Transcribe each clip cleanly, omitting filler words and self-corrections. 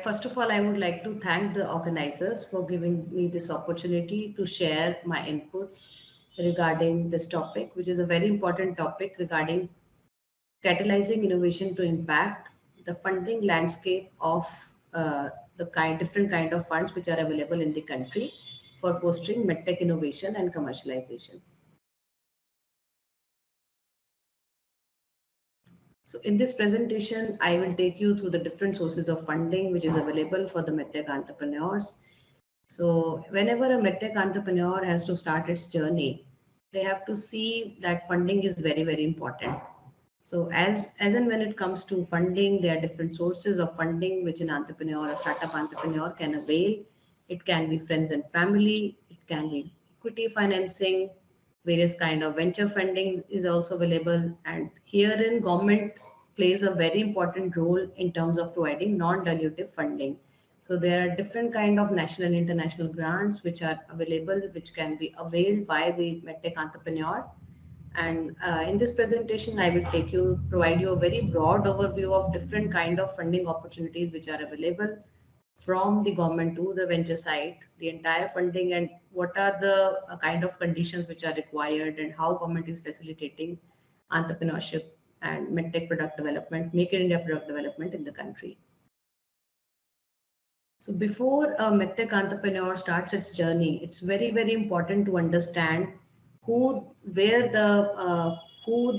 First of all, I would like to thank the organizers for giving me this opportunity to share my inputs regarding this topic, which is a very important topic regarding catalyzing innovation to impact the funding landscape of different kind of funds which are available in the country for fostering medtech innovation and commercialization. So in this presentation, I will take you through the different sources of funding which is available for the medtech entrepreneurs. So whenever a medtech entrepreneur has to start its journey, they have to see that funding is very, very important. So as and when it comes to funding, there are different sources of funding which an entrepreneur or startup entrepreneur can avail. It can be friends and family, it can be equity financing, various kind of venture funding is also available. And herein government plays a very important role in terms of providing non-dilutive funding. So there are different kind of national and international grants which are available, which can be availed by the medtech entrepreneur. And in this presentation, I will provide you a very broad overview of different kind of funding opportunities which are available from the government to the venture side, the entire funding, and what are the kind of conditions which are required, and how government is facilitating entrepreneurship and medtech product development, make in India product development in the country. So before a medtech entrepreneur starts its journey, it's very, very important to understand who the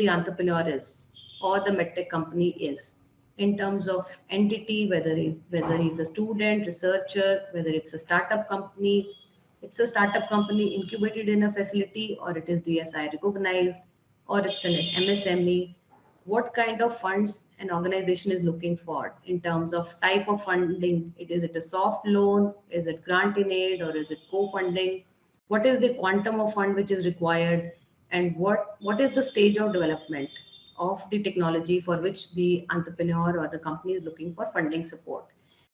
entrepreneur is or the medtech company is in terms of entity, whether he's a student, researcher, whether it's a startup company. It's a startup company incubated in a facility, or it is DSI recognized, or it's an MSME. What kind of funds an organization is looking for in terms of type of funding? Is it a soft loan? Is it grant in aid, or is it co-funding? What is the quantum of fund which is required? And what is the stage of development of the technology for which the entrepreneur or the company is looking for funding support?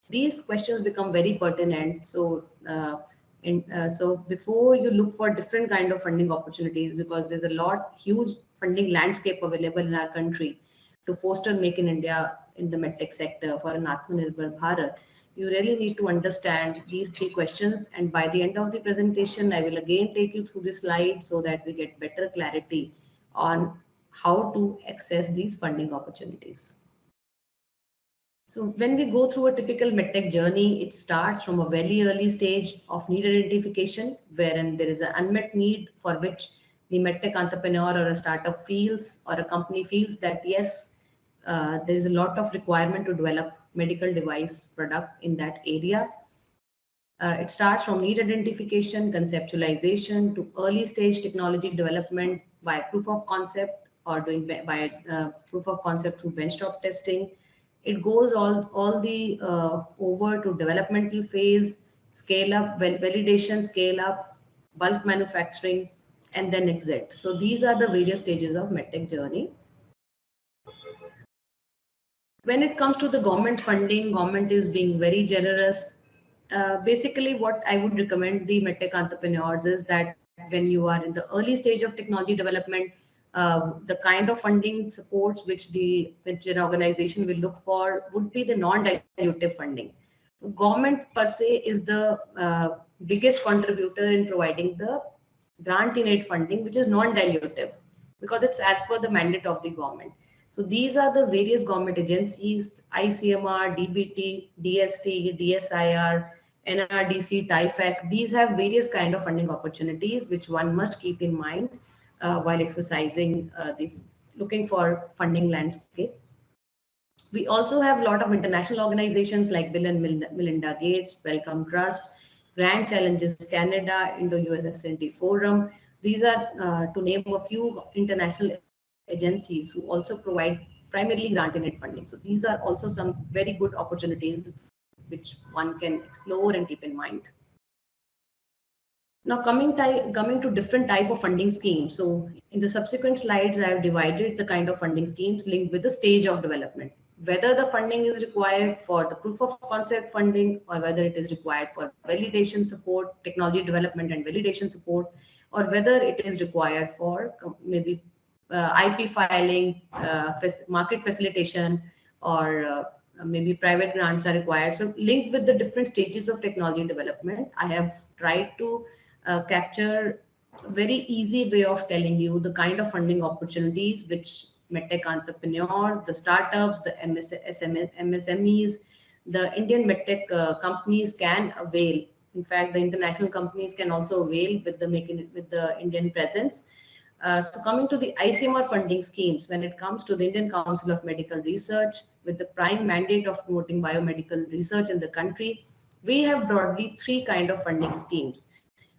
These questions become very pertinent. So before you look for different kind of funding opportunities, because there's a huge funding landscape available in our country to foster Make in India in the medtech sector for an Atmanirbhar Bharat, you really need to understand these three questions. And by the end of the presentation, I will again take you through the slide so that we get better clarity on how to access these funding opportunities. So when we go through a typical medtech journey, it starts from a very early stage of need identification, wherein there is an unmet need for which the medtech entrepreneur or a startup feels, or a company feels that yes, there is a lot of requirement to develop medical device product in that area. It starts from need identification, conceptualization, to early stage technology development by proof of concept, or doing by proof of concept through benchtop testing. It goes all the over to developmental phase, scale up, validation, scale up, bulk manufacturing, and then exit. So these are the various stages of medtech journey. When it comes to the government funding, government is being very generous. Basically, what I would recommend the medtech entrepreneurs is that when you are in the early stage of technology development, the kind of funding supports which an organization will look for would be the non-dilutive funding. Government per se is the biggest contributor in providing the grant in aid funding, which is non-dilutive because it's as per the mandate of the government. So these are the various government agencies: ICMR, DBT, DST, DSIR, NRDC, TIFAC. These have various kind of funding opportunities which one must keep in mind while exercising looking for funding landscape. We also have a lot of international organizations like Bill and Melinda Gates, Wellcome Trust, Grand Challenges Canada, Indo-US SNT Forum. These are to name a few international agencies who also provide primarily grant in aid funding. So these are also some very good opportunities which one can explore and keep in mind. Now coming to different type of funding schemes. So in the subsequent slides, I have divided the kind of funding schemes linked with the stage of development, whether the funding is required for the proof of concept funding, or whether it is required for validation support, technology development and validation support, or whether it is required for maybe IP filing, market facilitation, or maybe private grants are required. So linked with the different stages of technology development, I have tried to capture a very easy way of telling you the kind of funding opportunities which medtech entrepreneurs, the startups, the MSMEs, the Indian medtech companies can avail. In fact, the international companies can also avail with the Indian presence. So coming to the ICMR funding schemes, when it comes to the Indian Council of Medical Research, with the prime mandate of promoting biomedical research in the country, we have broadly three kind of funding schemes.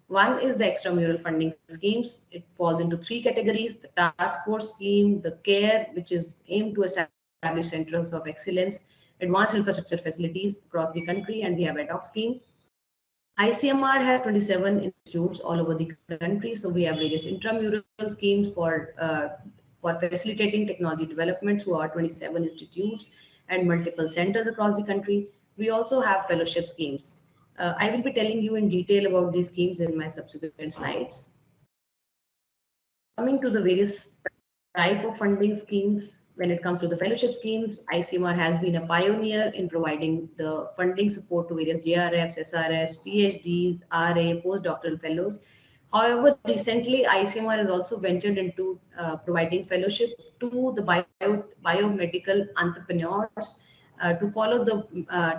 One is the extramural funding schemes. It falls into three categories: the task force scheme, the CARE, which is aimed to establish centers of excellence, advanced infrastructure facilities across the country, and we have ad hoc scheme. ICMR has 27 institutes all over the country, so we have various intramural schemes for facilitating technology development through our 27 institutes and multiple centers across the country. We also have fellowship schemes. I will be telling you in detail about these schemes in my subsequent slides. Coming to the various type of funding schemes, when it comes to the fellowship schemes, ICMR has been a pioneer in providing the funding support to various JRFs, SRFs, PhDs, RA, postdoctoral fellows. However, recently ICMR has also ventured into providing fellowship to the biomedical entrepreneurs to follow the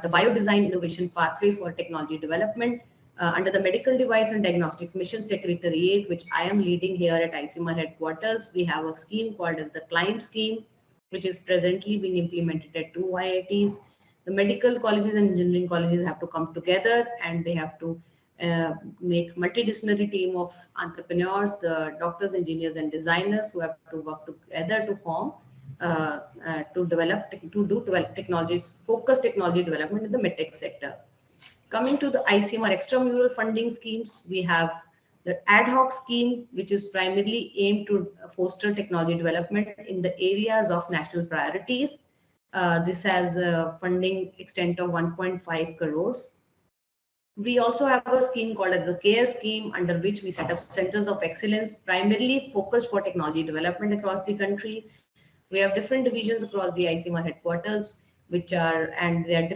biodesign innovation pathway for technology development under the Medical Device and Diagnostics Mission Secretariat, which I am leading here at ICMR headquarters. We have a scheme called as the CLIMB scheme, which is presently being implemented at 2 IITs. The medical colleges and engineering colleges have to come together, and they have to make multidisciplinary team of entrepreneurs, the doctors, engineers, and designers who have to work together to form to develop technologies, focus technology development in the medtech sector. Coming to the ICMR extramural funding schemes, we have the ad hoc scheme, which is primarily aimed to foster technology development in the areas of national priorities. This has a funding extent of 1.5 crores. We also have a scheme called as the CARE scheme, under which we set up centers of excellence, primarily focused for technology development across the country. We have different divisions across the ICMR headquarters, and they are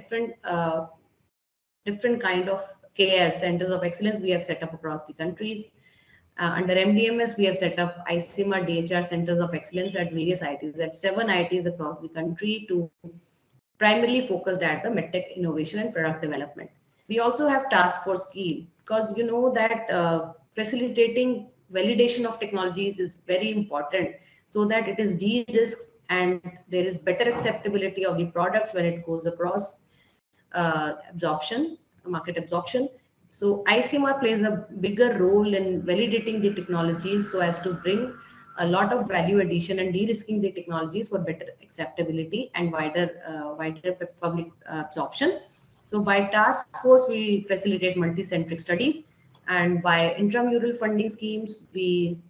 different kind of care centers of excellence we have set up across the countries. Under MDMS, we have set up ICMR DHR centers of excellence at various IITs, at 7 IITs across the country, to primarily focused at the medtech innovation and product development. We also have task force scheme, because you know that facilitating validation of technologies is very important, so that it is de-risked and there is better acceptability of the products when it goes across market absorption. So ICMR plays a bigger role in validating the technologies so as to bring a lot of value addition and de-risking the technologies for better acceptability and wider public absorption. So by task force, we facilitate multi-centric studies, and by intramural funding schemes, we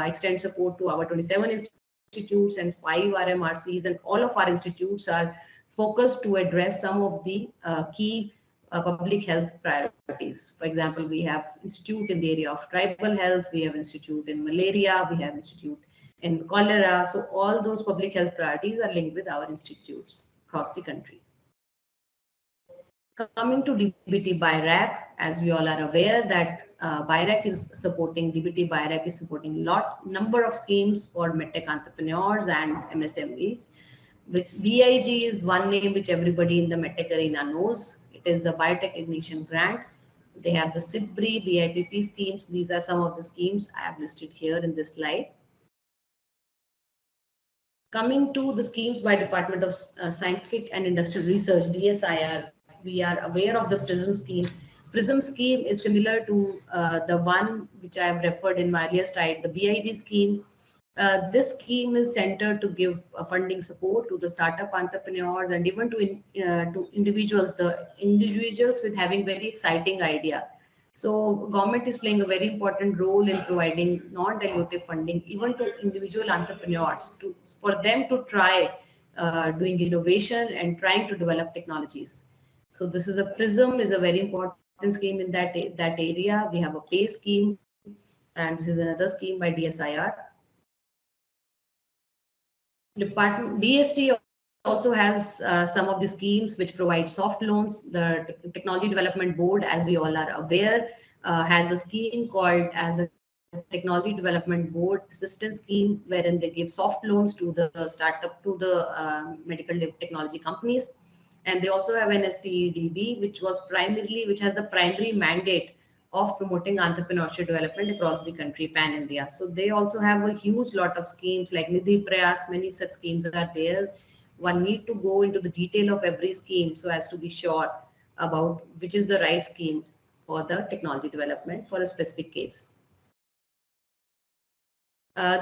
extend support to our 27 institutes and 5 RMRCs, and all of our institutes are focused to address some of the key public health priorities. For example, we have institute in the area of tribal health, we have institute in malaria, we have institute in cholera. So all those public health priorities are linked with our institutes across the country. Coming to DBT BIRAC, as we all are aware that DBT BIRAC is supporting number of schemes for medtech entrepreneurs and MSMEs. With BIG is one name which everybody in the medtech arena knows. It is the Biotech Ignition Grant. They have the SIDBRI, BIPP schemes. These are some of the schemes I have listed here in this slide. Coming to the schemes by Department of Scientific and Industrial Research, DSIR, we are aware of the PRISM scheme. PRISM scheme is similar to the one which I have referred in my earlier slide, the BIG scheme. This scheme is centered to give funding support to the startup entrepreneurs and even to individuals, the individuals with having very exciting idea. So government is playing a very important role in providing non-dilutive funding even to individual entrepreneurs for them to try doing innovation and trying to develop technologies. So this is PRISM is a very important scheme in that area. We have a PACE scheme, and this is another scheme by DSIR. DST also has some of the schemes which provide soft loans. The Technology Development Board, as we all are aware, has a scheme called as a Technology Development Board Assistance Scheme, wherein they give soft loans to the startup, to the medical technology companies. And they also have an STEDB, which has the primary mandate of promoting entrepreneurship development across the country, pan India. So they also have a huge lot of schemes like Nidhi Prayas. Many such schemes are there. One need to go into the detail of every scheme so as to be sure about which is the right scheme for the technology development for a specific case.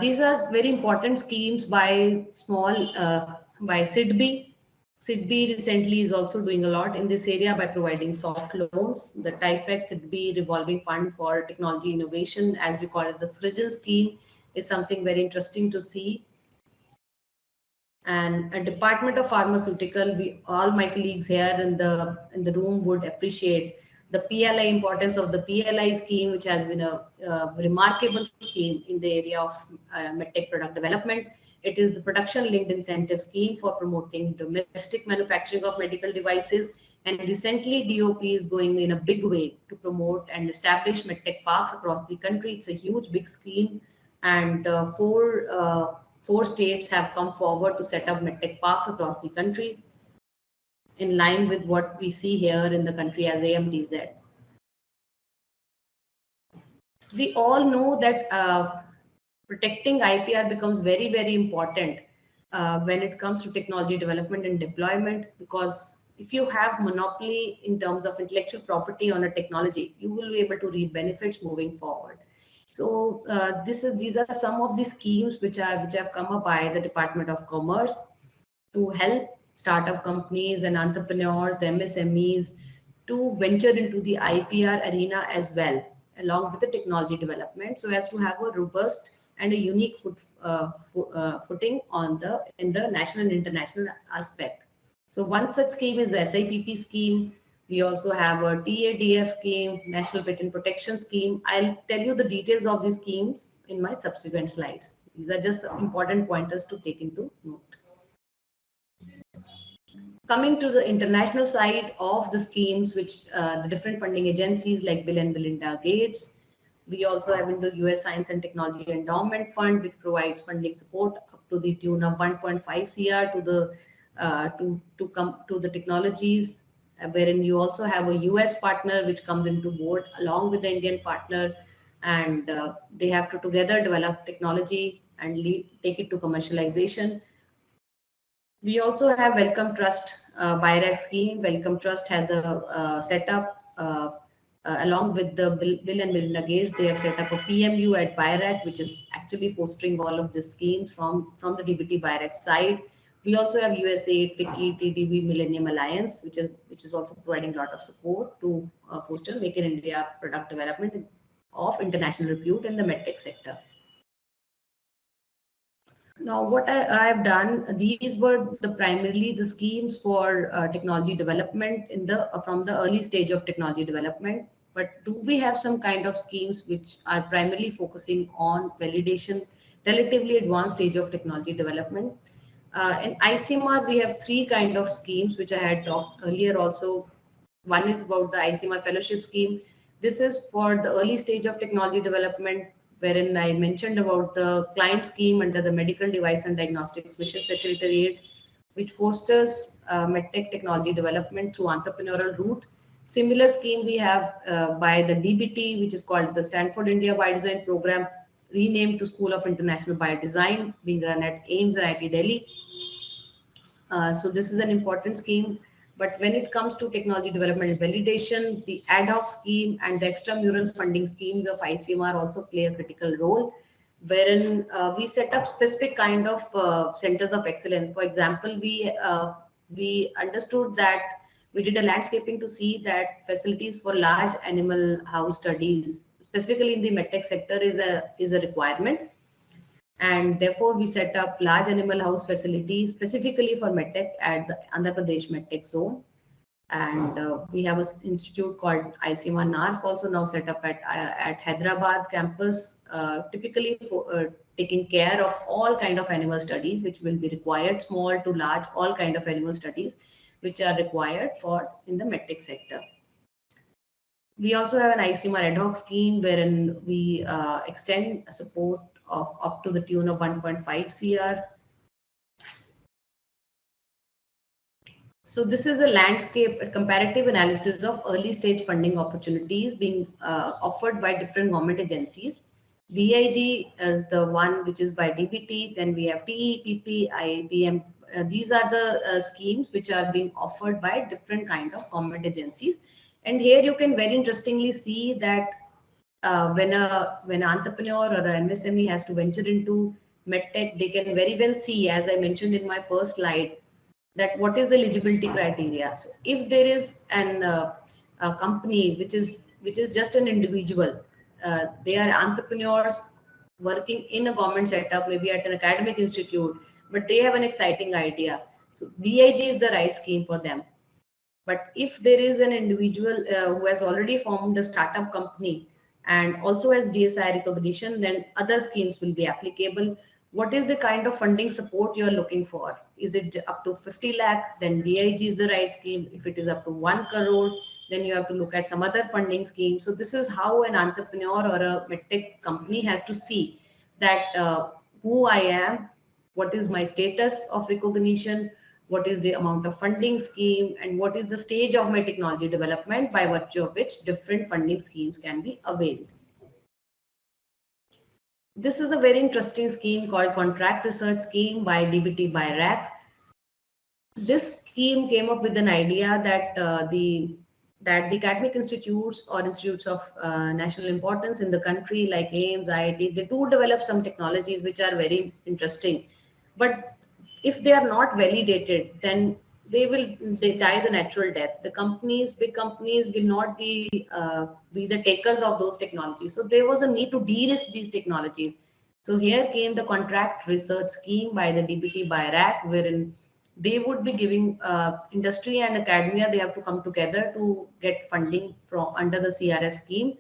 These are very important schemes by SIDBI. SIDBI recently is also doing a lot in this area by providing soft loans. The TIFEX SIDBI Revolving Fund for Technology Innovation, as we call it, the Srijan scheme, is something very interesting to see. And a Department of Pharmaceutical, all my colleagues here in the room would appreciate the PLI, importance of the PLI scheme, which has been a remarkable scheme in the area of medtech product development. It is the production-linked incentive scheme for promoting domestic manufacturing of medical devices. And recently, DOP is going in a big way to promote and establish medtech parks across the country. It's a huge, big scheme, and four states have come forward to set up medtech parks across the country, in line with what we see here in the country as AMTZ. We all know that protecting IPR becomes very, very important when it comes to technology development and deployment, because if you have monopoly in terms of intellectual property on a technology, you will be able to reap benefits moving forward. So these are some of the schemes which have come up by the Department of Commerce to help startup companies and entrepreneurs, the MSMEs, to venture into the IPR arena as well, along with the technology development, so as to have a robust and a unique footing in the national and international aspect. So one such scheme is the SIPP scheme. We also have a TADF scheme, National Patent Protection Scheme. I'll tell you the details of these schemes in my subsequent slides. These are just important pointers to take into note. Coming to the international side of the schemes, which the different funding agencies like Bill and Melinda Gates, we also have into US Science and Technology Endowment Fund, which provides funding support up to the tune of 1.5 CR to the technologies, wherein you also have a US partner which comes into board along with the Indian partner, and they have to together develop technology and take it to commercialization. We also have Welcome Trust BIRAC scheme. Welcome Trust has a setup along with the Bill and Melinda Gates. They have set up a PMU at BIRAC, which is actually fostering all of these schemes from the DBT BIRAC side. We also have USAID, FICCI, TDB, Millennium Alliance, which is also providing a lot of support to foster Make in India product development of international repute in the medtech sector. Now, what I have done, these were primarily the schemes for technology development from the early stage of technology development. But do we have some kind of schemes which are primarily focusing on validation, relatively advanced stage of technology development? In ICMR, we have three kind of schemes, which I had talked earlier also. One is about the ICMR Fellowship Scheme. This is for the early stage of technology development, wherein I mentioned about the client scheme under the Medical Device and Diagnostics Mission Secretariat, which fosters medtech technology development through entrepreneurial route. Similar scheme we have by the DBT, which is called the Stanford India Biodesign Program, renamed to School of International Biodesign, being run at AIIMS and IIT Delhi. So this is an important scheme. But when it comes to technology development and validation, the ad hoc scheme and the extramural funding schemes of ICMR also play a critical role, wherein we set up specific kind of centers of excellence. For example, we understood that we did a landscaping to see that facilities for large animal house studies, specifically in the medtech sector, is a requirement. And therefore, we set up large animal house facilities specifically for medtech at the Andhra Pradesh medtech zone. And we have an institute called ICMA NARF also now set up at Hyderabad campus, typically for taking care of all kind of animal studies, which will be required, small to large, all kind of animal studies, which are required for in the medtech sector. We also have an ICMA ad hoc scheme wherein we extend support of up to the tune of 1.5 CR. So this is a landscape, a comparative analysis of early stage funding opportunities being offered by different government agencies. BIG is the one which is by DBT, then we have TEPP, IBM. These are the schemes which are being offered by different kind of government agencies. And here you can very interestingly see that when an entrepreneur or an MSME has to venture into medtech, they can very well see, as I mentioned in my first slide, that what is the eligibility criteria. So if there is a company which is just an individual, they are entrepreneurs working in a government setup, maybe at an academic institute, but they have an exciting idea. So BIG is the right scheme for them. But if there is an individual who has already formed a startup company and also has DSI recognition, then other schemes will be applicable. What is the kind of funding support you are looking for? Is it up to 50 lakh? Then BIG is the right scheme. If it is up to 1 crore, then you have to look at some other funding scheme. So this is how an entrepreneur or a medtech company has to see that who I am, what is my status of recognition, what is the amount of funding scheme, and what is the stage of my technology development by virtue of which different funding schemes can be availed. This is a very interesting scheme called Contract Research Scheme by DBT by RAC. This scheme came up with an idea that the academic institutes or institutes of national importance in the country like AIIMS, IIT, they do develop some technologies which are very interesting. But if they are not validated, then they die the natural death. The companies, big companies, will not be the takers of those technologies. So there was a need to de-risk these technologies. So here came the contract research scheme by the DBT by RAC, wherein they would be giving industry and academia, they have to come together to get funding from under the CRS scheme.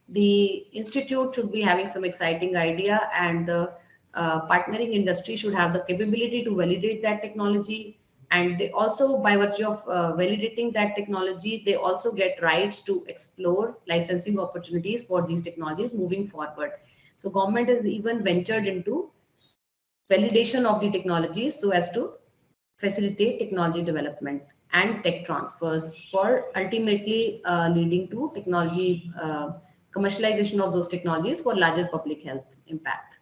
The institute should be having some exciting idea, and the partnering industry should have the capability to validate that technology. And they also, by virtue of validating that technology, they also get rights to explore licensing opportunities for these technologies moving forward. So government has even ventured into validation of the technologies so as to facilitate technology development and tech transfers for ultimately leading to technology commercialization of those technologies for larger public health impact.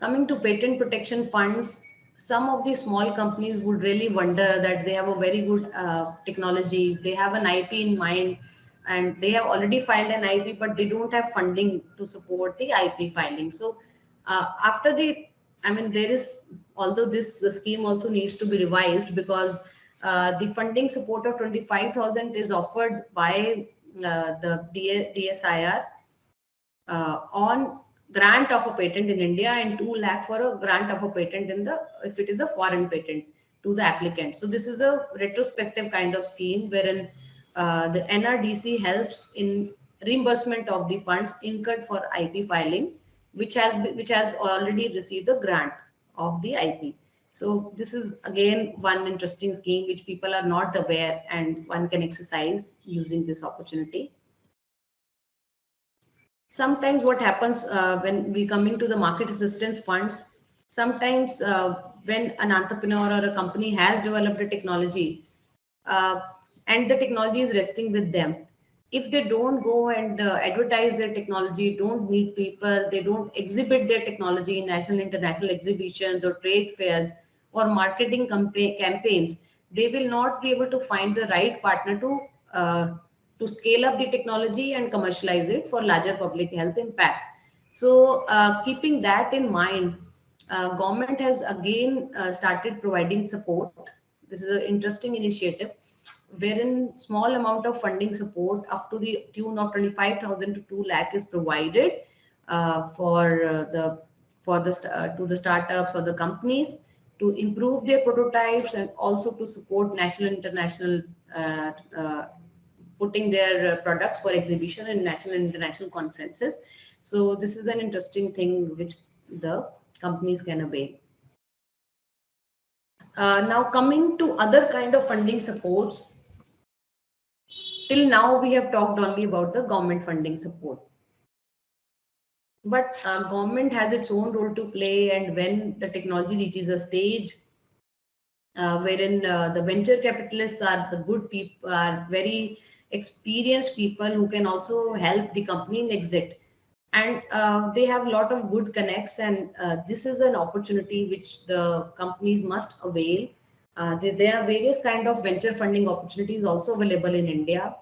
Coming to patent protection funds, some of the small companies would really wonder that they have a very good technology, they have an IP in mind, and they have already filed an IP, but they don't have funding to support the IP filing. So there is, although this scheme also needs to be revised, because the funding support of 25,000 is offered by the DSIR on grant of a patent in India, and 2 lakh for a grant of a patent if it is a foreign patent to the applicant. So this is a retrospective kind of scheme wherein the NRDC helps in reimbursement of the funds incurred for IP filing, which has already received a grant of the IP. So this is again one interesting scheme which people are not aware, and one can exercise using this opportunity. Sometimes what happens when we come into the market assistance funds, sometimes when an entrepreneur or a company has developed a technology and the technology is resting with them, if they don't go and advertise their technology, don't meet people, they don't exhibit their technology in national, international exhibitions or trade fairs or marketing campaigns, they will not be able to find the right partner to scale up the technology and commercialize it for larger public health impact. So keeping that in mind, government has again started providing support. This is an interesting initiative wherein small amount of funding support up to the tune of 25,000 to 2 lakh is provided to the startups or the companies to improve their prototypes and also to support national and international putting their products for exhibition in national and international conferences. So this is an interesting thing which the companies can avail. Now coming to other kind of funding supports, till now we have talked only about the government funding support. But government has its own role to play, and when the technology reaches a stage wherein the venture capitalists are the good people, are very experienced people who can also help the company in exit, and they have a lot of good connects, and this is an opportunity which the companies must avail. There are various kind of venture funding opportunities also available in India.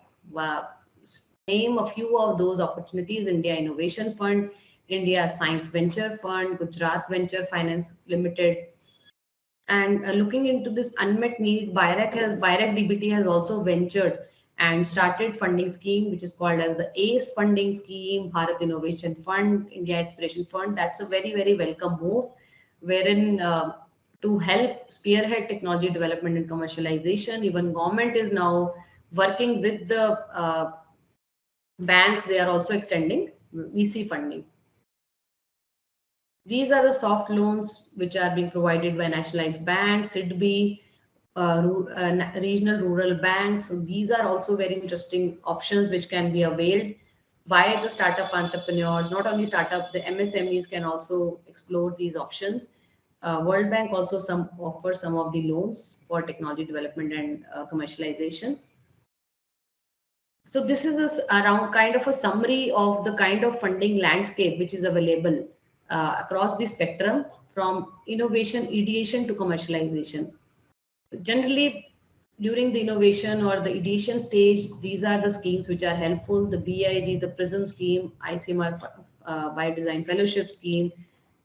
Name a few of those opportunities: India Innovation Fund, India Science Venture Fund, Gujarat Venture Finance Limited. And looking into this unmet need, BIRAC DBT has also ventured and started funding scheme, which is called as the ACE funding scheme, Bharat Innovation Fund, India Inspiration Fund. That's a very, very welcome move, wherein to help spearhead technology development and commercialization, even government is now working with the banks. They are also extending VC funding. These are the soft loans which are being provided by nationalized banks, SIDBI, regional rural banks. So these are also very interesting options which can be availed by the startup entrepreneurs. Not only startup, the MSMEs can also explore these options. World Bank also offers some of the loans for technology development and commercialization. So this is around kind of a summary of the kind of funding landscape which is available across the spectrum, from innovation ideation to commercialization. Generally, during the innovation or the ideation stage, these are the schemes which are helpful: the BIG, the PRISM scheme, ICMR Biodesign Fellowship scheme.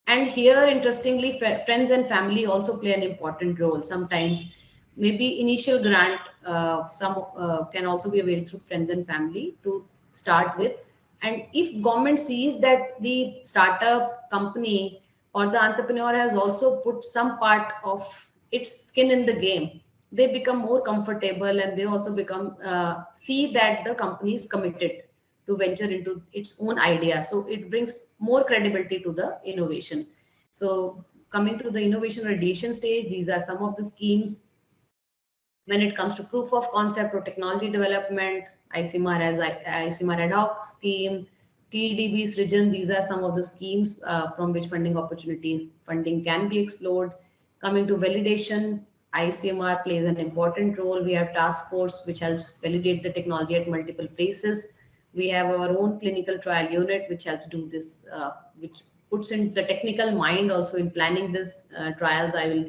And here, interestingly, friends and family also play an important role. Sometimes maybe initial grant, some can also be available through friends and family to start with. And if government sees that the startup company or the entrepreneur has also put some part of its skin in the game, they become more comfortable, and they also become see that the company is committed to venture into its own idea. So it brings more credibility to the innovation. So coming to the innovation ideation stage, these are some of the schemes. When it comes to proof of concept or technology development, ICMR has ICMR ad hoc scheme, TDB Srijan. These are some of the schemes from which funding can be explored. Coming to validation, ICMR plays an important role. We have task force which helps validate the technology at multiple places. We have our own clinical trial unit which helps do this, which puts in the technical mind also in planning this trials. I will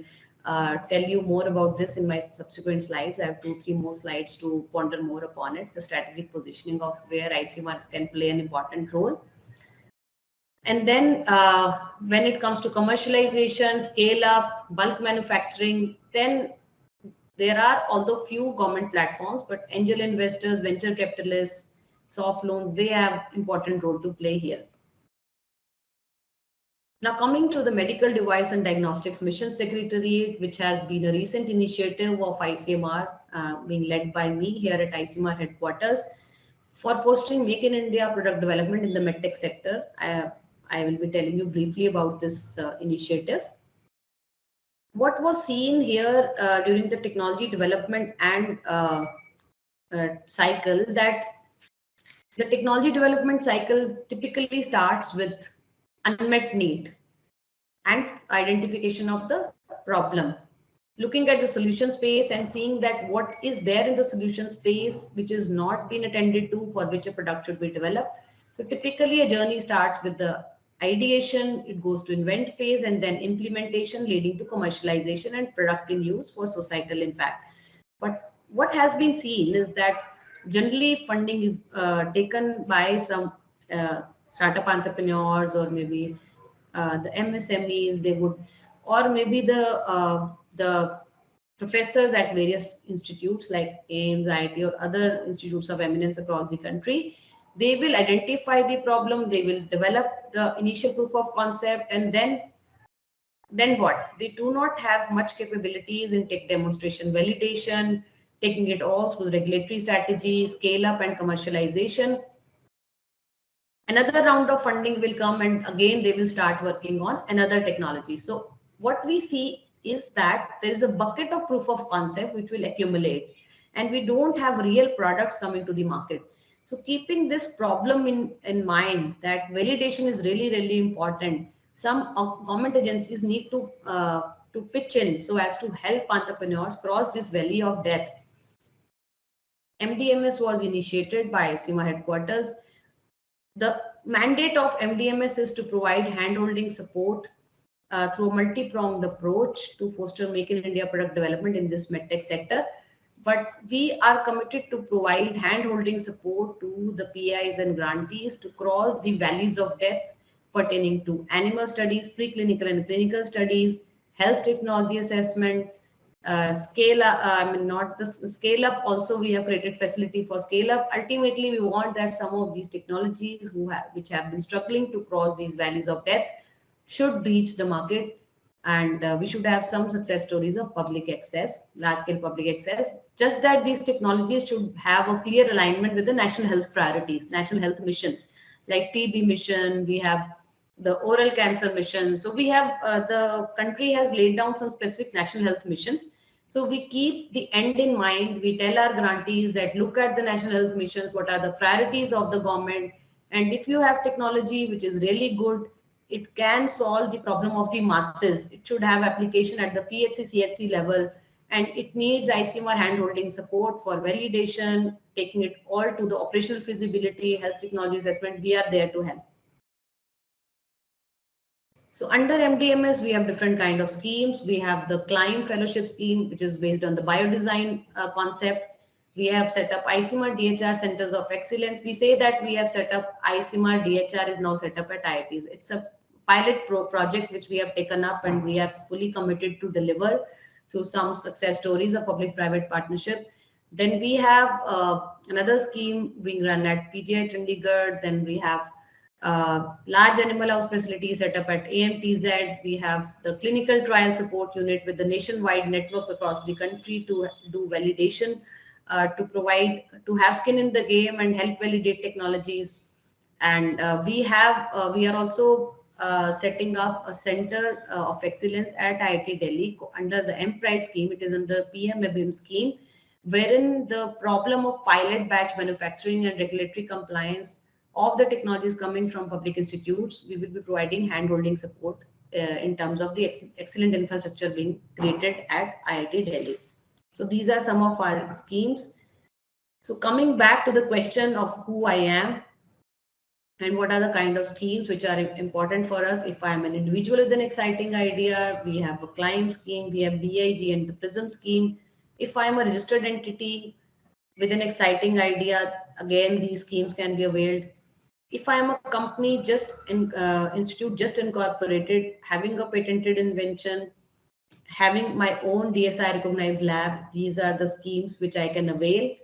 tell you more about this in my subsequent slides. I have 2-3 more slides to ponder more upon it, the strategic positioning of where ICMR can play an important role. And then when it comes to commercialization, scale up, bulk manufacturing, then there are, although few government platforms, but angel investors, venture capitalists, soft loans, they have important role to play here. Now coming to the Medical Device and Diagnostics Mission Secretariat, which has been a recent initiative of ICMR, being led by me here at ICMR headquarters, for fostering Make in India product development in the MedTech sector. I will be telling you briefly about this initiative. What was seen here during the technology development and cycle, that the technology development cycle typically starts with unmet need and identification of the problem, looking at the solution space and seeing that what is there in the solution space which is not been attended to, for which a product should be developed. So typically a journey starts with the ideation, it goes to invent phase, and then implementation leading to commercialization and product in use for societal impact. But what has been seen is that generally funding is taken by some startup entrepreneurs, or maybe the MSMEs, they would, or maybe the professors at various institutes like AIMS, IIT, or other institutes of eminence across the country. They will identify the problem, they will develop the initial proof of concept, and then then what? They do not have much capabilities in tech demonstration validation, taking it all through regulatory strategy, scale up and commercialization. Another round of funding will come and again they will start working on another technology. So what we see is that there is a bucket of proof of concept which will accumulate and we don't have real products coming to the market. So keeping this problem in mind that validation is really, really important, some government agencies need to pitch in so as to help entrepreneurs cross this valley of death. MDMS was initiated by ICMA headquarters. The mandate of MDMS is to provide handholding support through a multi-pronged approach to foster Make in India product development in this medtech sector. But we are committed to provide handholding support to the PIs and grantees to cross the valleys of death pertaining to animal studies, preclinical and clinical studies, health technology assessment, scale up. Not the scale up. Also, we have created facility for scale up. Ultimately, we want that some of these technologies which have been struggling to cross these valleys of death should reach the market, and we should have some success stories of public access, large scale public access. Just that these technologies should have a clear alignment with the national health priorities, national health missions, like TB mission. We have the oral cancer mission. So we have the country has laid down some specific national health missions. So we keep the end in mind. We tell our grantees that look at the national health missions, what are the priorities of the government. And if you have technology which is really good, it can solve the problem of the masses. It should have application at the PHC, CHC level, and it needs ICMR handholding support for validation, taking it all to the operational feasibility, health technology assessment. We are there to help. So under MDMS, we have different kind of schemes. We have the Climb Fellowship Scheme, which is based on the biodesign concept. We have set up ICMR DHR Centers of Excellence. We say that we have set up ICMR DHR is now set up at IITs. It's a pilot project which we have taken up and we are fully committed to deliver through some success stories of public-private partnership. Then we have another scheme being run at PGI Chandigarh. Then we have large animal house facilities set up at AMTZ. We have the clinical trial support unit with the nationwide network across the country to do validation, to have skin in the game and help validate technologies. And we are also setting up a center of excellence at IIT Delhi under the MPRIDE scheme. It is under PM ABIM scheme, wherein the problem of pilot batch manufacturing and regulatory compliance of the technologies coming from public institutes, we will be providing hand-holding support in terms of the excellent infrastructure being created at IIT Delhi. So these are some of our schemes. So coming back to the question of who I am and what are the kind of schemes which are important for us. If I'm an individual with an exciting idea, we have a Climb scheme, we have BIG and the PRISM scheme. If I'm a registered entity with an exciting idea, again, these schemes can be availed. If I am a company institute just incorporated, having a patented invention, having my own DSI recognized lab, these are the schemes which I can avail.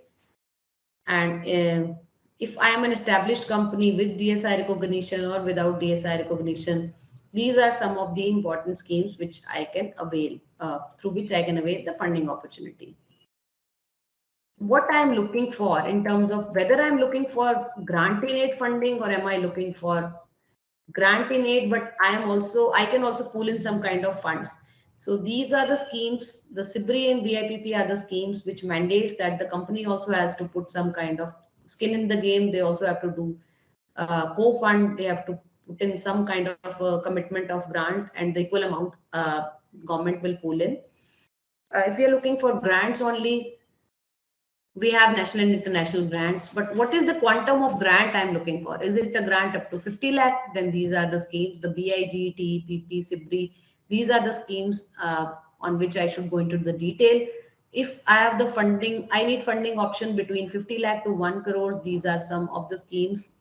And if I am an established company with DSI recognition or without DSI recognition, these are some of the important schemes which I can avail, through which I can avail the funding opportunity. What I'm looking for in terms of whether I'm looking for grant in aid funding or am I looking for grant in aid, but I can also pull in some kind of funds. So these are the schemes, the SIBRI and BIPP are the schemes which mandates that the company also has to put some kind of skin in the game. They also have to do co-fund. They have to put in some kind of a commitment of grant, and the equal amount government will pull in. If you're looking for grants only, we have national and international grants, but what is the quantum of grant I'm looking for? Is it a grant up to 50 lakh? Then these are the schemes, the BIG, TPP, SIBRI. These are the schemes on which I should go into the detail. If I have the funding, I need funding option between 50 lakh to 1 crores. These are some of the schemes,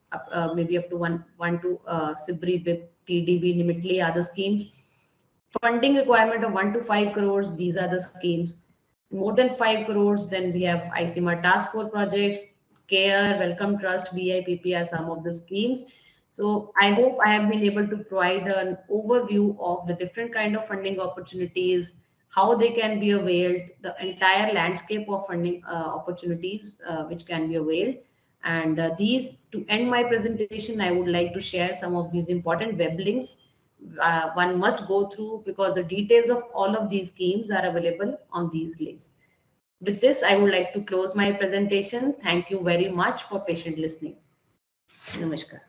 maybe up to one to SIBRI, BIP, TDB, Nimitli are the schemes. Funding requirement of 1 to 5 crores. These are the schemes. More than 5 crores, then we have ICMR Task Force projects, CARE, Welcome Trust, BIPP are some of the schemes. So I hope I have been able to provide an overview of the different kind of funding opportunities, how they can be availed, the entire landscape of funding opportunities which can be availed. And to end my presentation, I would like to share some of these important web links one must go through, because the details of all of these schemes are available on these links. With this, I would like to close my presentation. Thank you very much for patient listening. Namaskar.